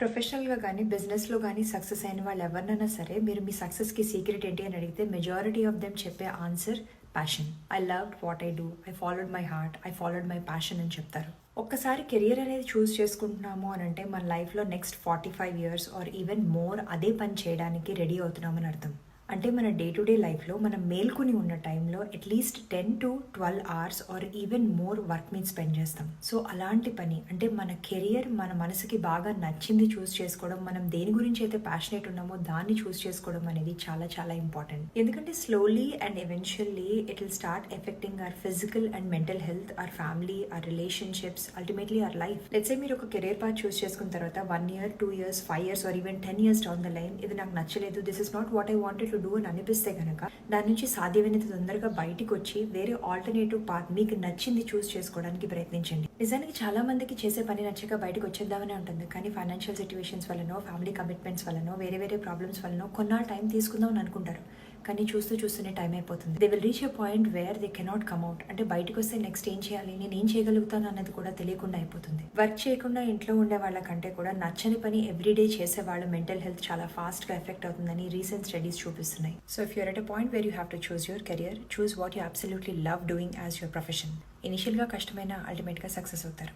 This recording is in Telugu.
ప్రొఫెషనల్‌గా గానీ, బిజినెస్‌లో గానీ సక్సెస్ అయిన వాళ్ళు ఎవరినైనా సరే, మీరు మీ సక్సెస్‌కి సీక్రెట్ ఏంటి అని అడిగితే మెజారిటీ ఆఫ్ దెమ్ చెప్పే answer passion. I loved what I do. I followed my heart. I followed my passion అని చెప్తారు. ఒక్కసారి కెరియర్ అనేది చూజ్ చేసుకుంటున్నాము అనంటే మన లైఫ్‌లో next 45 years or even more అదే పని చేయడానికి రెడీ అవుతున్నామని అర్థం. అంటే మన డే టు డే లైఫ్‌లో మనం మేల్కొని ఉన్న టైంలో at least 10-12 hours are even more work మీద స్పెండ్ చేస్తాం. సో అలాంటి పని అంటే మన కెరియర్ మన మనసుకి బాగా నచ్చింది చూస్ చేసుకోవడం, మనం దేని గురించి అయితే ప్యాషనేట్ ఉన్నామో దాన్ని చూస్ చేసుకోవడం అనేది చాలా చాలా ఇంపార్టెంట్. ఎందుకంటే slowly and eventually it will start affecting our physical and mental health, our family, our relationships, ultimately our life. Let's say మీరు ఒక కెరియర్ పాత్ చూస్ చేసుకున్న తర్వాత 1 year, 2 years, 5 years or even 10 years down the line ఇది నాకు నచ్చలేదు, this is not what I wanted to do అని అనిపిస్తే కనుక దాని నుంచి సాధ్యమైనంత తొందరగా బయటికి వచ్చి వేరే ఆల్టర్నేటివ్ పాత్ మీకు నచ్చింది చూస్ చేసుకోవడానికి ప్రయత్నించండి. నిజానికి చాలా మందికి చేసే పని నచ్చక బయటకు వచ్చేద్దామనే ఉంటుంది, కానీ ఫైనాన్షియల్ సిచ్యువేషన్స్ వల్లనో, ఫ్యామిలీ కమిట్మెంట్స్ వల్లనో, వేరే వేరే ప్రాబ్లమ్స్ వల్లనో కొన్నాళ్ళు టైం తీసుకుందాం అని అనుకుంటారు. కానీ చూస్తూనే టైం అయిపోతుంది. They will reach a point where they cannot come out. అంటే బయటకు వస్తే నెక్స్ట్ ఏం చేయాలి, నేను ఏం చేయగలుగుతాను అన్నది కూడా తెలియకుండా అయిపోతుంది. వర్క్ చేయకుండా ఇంట్లో ఉండే వాళ్ళకంటే కూడా నచ్చని పని ఎవ్రీడే చేసే వాళ్ళ మెంటల్ హెల్త్ చాలా ఫాస్ట్ గా ఎఫెక్ట్ అవుతుందని రీసెంట్ స్టడీస్ చూపిస్తున్నాయి. So if you're at a point where you have to choose your career, choose what you absolutely love doing as your profession. Initial గా కష్టమైన అల్టిమేట్ గా సక్సెస్ అవుతారు.